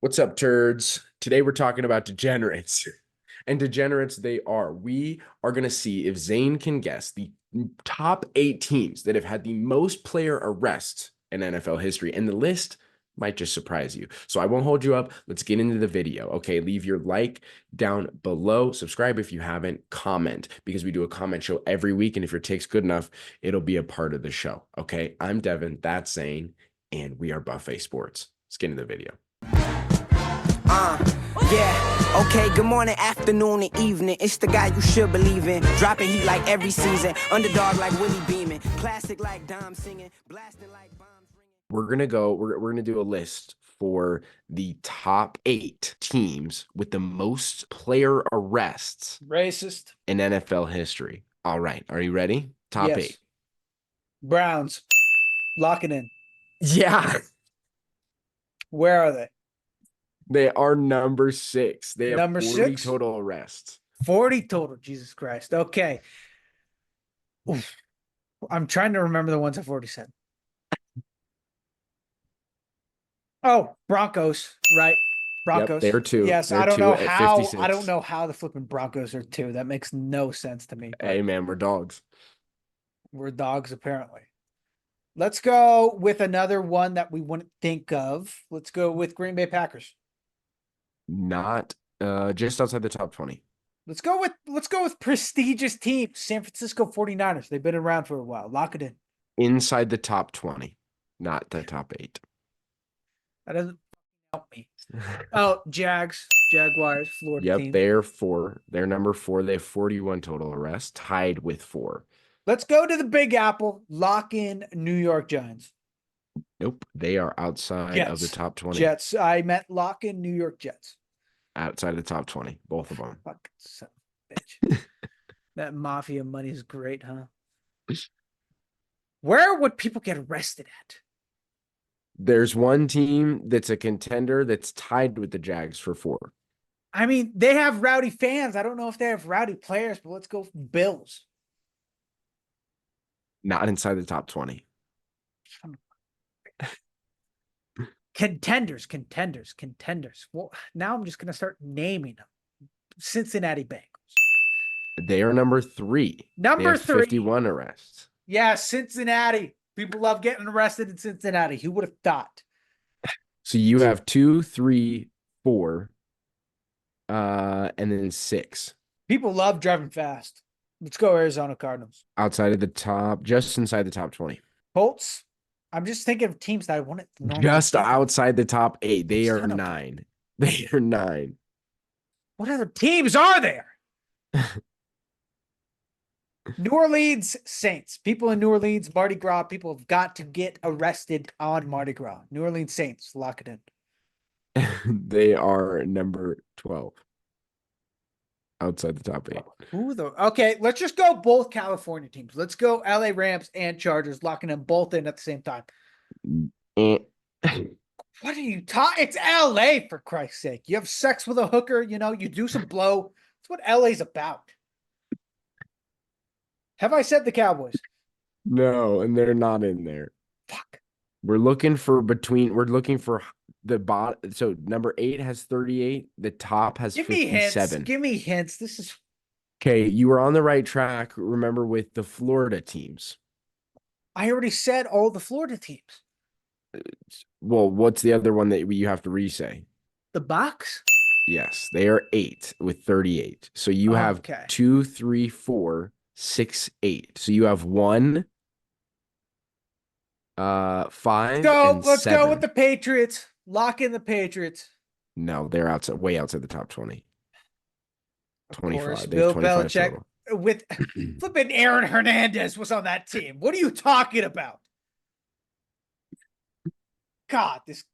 What's up, turds? Today we're talking about degenerates. And degenerates they are. We are going to see if Zane can guess the top 8 teams that have had the most player arrests in NFL history. And the list might just surprise you. So I won't hold you up. Let's get into the video. Okay, leave your like down below. Subscribe if you haven't. Comment because we do a comment show every week. And if your take's good enough, it'll be a part of the show. Okay, I'm Devin. That's Zane. And we are Buffet Sports. Let's get into the video. Yeah, okay, good morning, afternoon, and evening. It's the guy you should believe in. Dropping heat like every season. Underdog like Willie Beeman. Classic like Dom singing. Blasting like bombs ringing. We're gonna do a list for the top 8 teams with the most player arrests Racist. in NFL history. All right, are you ready? Top Yes. 8. Browns. Lock it in. Yeah, Where are they? they are number 6. They have Number 40 6? total arrests. 40 total. Jesus Christ. Okay. Oof. I'm trying to remember the ones I've already said. Oh, Broncos, right? Broncos. they're 2. Yes, They're I don't 2 know at how. 56. I don't know how the flipping Broncos are 2. That makes no sense to me. Hey man, we're dogs. We're dogs, apparently. Let's go with another one that we wouldn't think of. Let's go with Green Bay Packers. Not just outside the top 20. Let's go with prestigious teams. San Francisco 49ers. They've been around for a while. Lock it in. Inside the top 20, not the top 8. That doesn't help me. Oh, Jaguars, Florida Yep, team. they're 4. They're number 4. They have 41 total arrests, tied with 4. Let's go to the Big Apple. Lock in New York Giants. Nope, they are outside of the top 20. Jets. I meant lock in New York Jets. Outside of the top 20, both of them. Fucking son of a bitch. That mafia money is great, huh? Where would people get arrested at? There's one team that's a contender that's tied with the Jags for 4. I mean, they have rowdy fans. I don't know if they have rowdy players, but let's go Bills. Not inside the top 20. Contenders. Well, now I'm just going to start naming them. Cincinnati Bengals. They are number 3. Number They have 3. 51 arrests. Yeah, Cincinnati. People love getting arrested in Cincinnati. Who would have thought? So you have 2, 3, 4, and then 6. People love driving fast. Let's go Arizona Cardinals. Outside of the top, just inside the top 20. Colts. I'm just thinking of teams that I wouldn't normally Just think of. outside the top 8. They are Son of a- 9. They are 9. What other teams are there? New Orleans Saints. People in New Orleans, Mardi Gras, people have got to get arrested on Mardi Gras. New Orleans Saints. Lock it in. They are number 12. Outside the top 8. Okay, let's just go both California teams. Let's go LA Rams and Chargers, locking them both in at the same time. Eh. What are you talking? It's LA, for Christ's sake. You have sex with a hooker, you do some blow. That's what LA's about. Have I said the Cowboys? No, and they're not in there. Fuck. We're looking for the bot. So number 8 has 38. The top has Give me 57. hints. Give me hints. This is Okay, you were on the right track. Remember with the Florida teams. I already said all the Florida teams. Well, what's the other one that you have to re-say? The Bucks? Yes, they are 8 with 38. So you have Okay. 2, 3, 4, 6, 8. So you have 1, 5, and Let's 7. go with the Patriots. Lock in the Patriots. No, they're way outside the top 20. Of 25. course, They have Bill 25 Belichick total. with flipping Aaron Hernandez was on that team. What are you talking about? God, this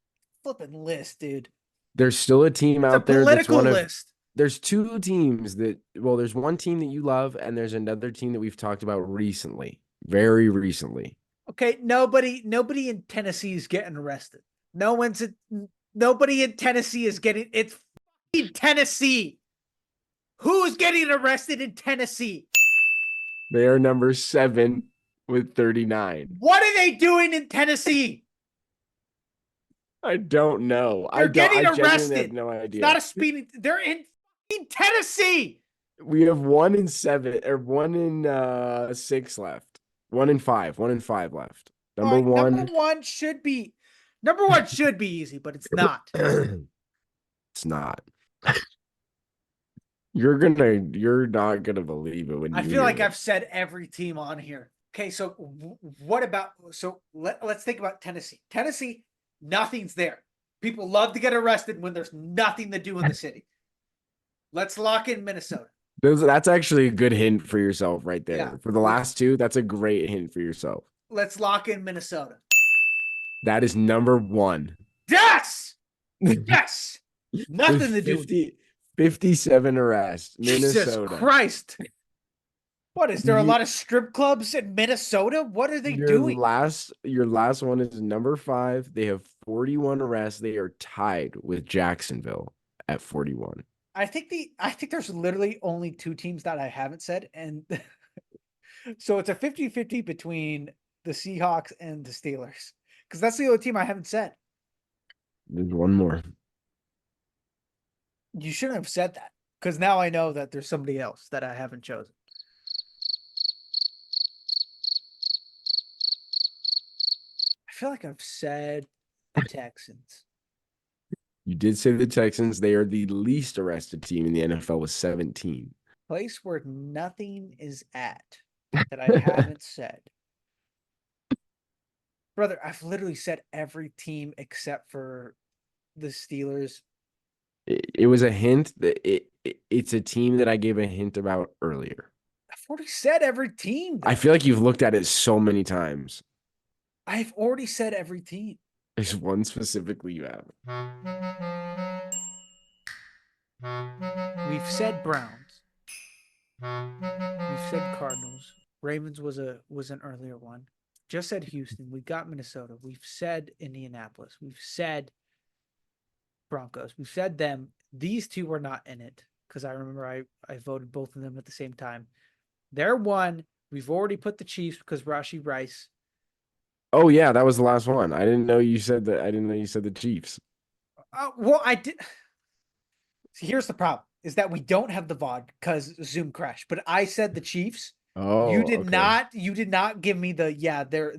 flipping list, dude. There's still a team It's a out there that's political one of. list. There's 2 teams there's one team that you love, and there's another team that we've talked about recently, very recently. Okay, nobody in Tennessee is getting arrested. Nobody in Tennessee is getting. It's fucking Tennessee. Who's getting arrested in Tennessee? They are number 7 with 39. What are they doing in Tennessee? I don't know. They're getting I genuinely have arrested. no It's idea. not a speeding. They're in fucking Tennessee. We have 1 in 7 or 1 in 6 left. 1 in 5. 1 in 5 left. All Number right, one. number one should be easy, but it's not. It's not. You're not gonna believe it when you I feel hear like it. I've said every team on here. Okay, so what about let's think about Tennessee. Tennessee, nothing's there. People love to get arrested when there's nothing to do in the city. Let's lock in Minnesota. That's actually a good hint for yourself right there. Yeah. For the last two, that's a great hint for yourself. Let's lock in Minnesota. That is number 1. Yes. Yes. Nothing to do with 57 arrests. Jesus Minnesota. Christ. What is there a You- lot of strip clubs in Minnesota? What are they Your doing? your last one is number 5. They have 41 arrests. They are tied with Jacksonville at 41. I think there's literally only 2 teams that I haven't said, and so it's a 50-50 between the Seahawks and the Steelers. Because that's the only team I haven't said. There's one more. You shouldn't have said that. Because now I know that there's somebody else that I haven't chosen. I feel like I've said the Texans. You did say the Texans. They are the least arrested team in the NFL with 17. Place where nothing is at that I haven't said. Brother, I've literally said every team except for the Steelers. It was a hint that it's a team that I gave a hint about earlier. I've already said every team. I feel like you've looked at it so many times. I've already said every team. There's one specifically you have. We've said Browns. We've said Cardinals. Ravens was an earlier one. Just said Houston. We got Minnesota. We've said Indianapolis. We've said Broncos. We've said them. These two were not in it because I remember I voted both of them at the same time. They're one. We've already put the Chiefs because Rashee Rice. Oh yeah, that was the last one. I didn't know you said that. I didn't know you said the Chiefs. Well, I did. See, here's the problem: is that we don't have the VOD because Zoom crashed. But I said the Chiefs. Oh, you did okay. not. You did not give me the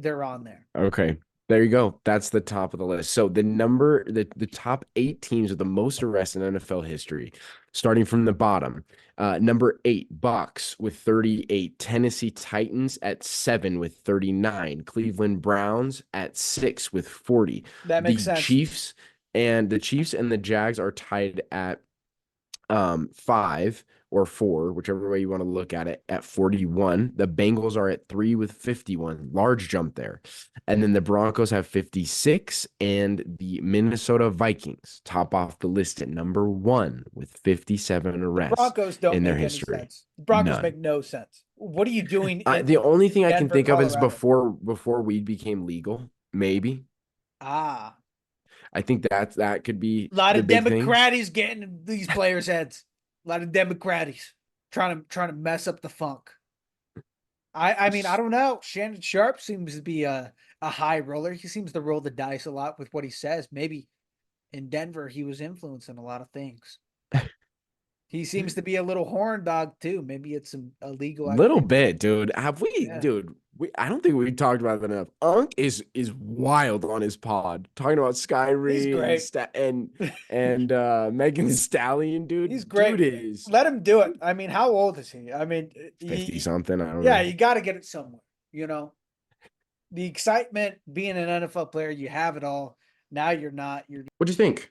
they're on there. Okay. There you go. That's the top of the list. So the top 8 teams with the most arrests in NFL history, starting from the bottom. Number 8, Bucks with 38, Tennessee Titans at 7 with 39, Cleveland Browns at 6 with 40. That makes sense. The Chiefs and the Jags are tied at 5 or 4, whichever way you want to look at it, at 41. The Bengals are at 3 with 51. Large jump there. And then the Broncos have 56, and the Minnesota Vikings top off the list at number 1 with 57 arrests. Broncos don't in their make any history. sense. Broncos None. make no sense. What are you doing? The only thing I can Denver, think of is Colorado? before weed became legal, maybe. I think that could be a lot the of big thing. Democrats getting in these players' heads. A lot of Democrats trying to mess up the funk. I mean, I don't know. Shannon Sharp seems to be a high roller. He seems to roll the dice a lot with what he says. Maybe in Denver he was influencing a lot of things. He seems to be a little horn dog too. Maybe it's some illegal. Little bit, dude. Have we, Yeah. dude? I don't think we talked about that enough. Unk is wild on his pod, talking about Skyrim great. and Megan Thee Stallion, dude. He's great. Dude is Let him do it. I mean, how old is he? I mean, 50 something. I don't yeah, know. you got to get it somewhere. You know, the excitement being an NFL player, you have it all. Now you're not. What'd you think?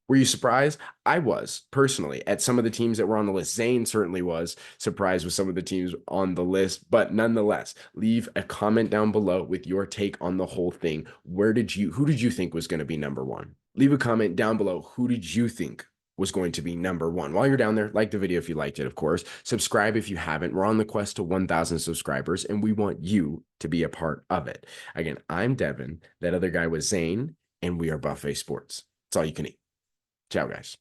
Were you surprised? I was personally at some of the teams that were on the list. Zane certainly was surprised with some of the teams on the list, but nonetheless, leave a comment down below with your take on the whole thing. Who did you think was going to be number 1? Leave a comment down below. Who did you think was going to be number 1? While you're down there, like the video if you liked it, of course. Subscribe if you haven't. We're on the quest to 1,000 subscribers, and we want you to be a part of it. Again, I'm Devin. That other guy was Zane, and we are Buffet Sports. That's all you can eat. Ciao, guys.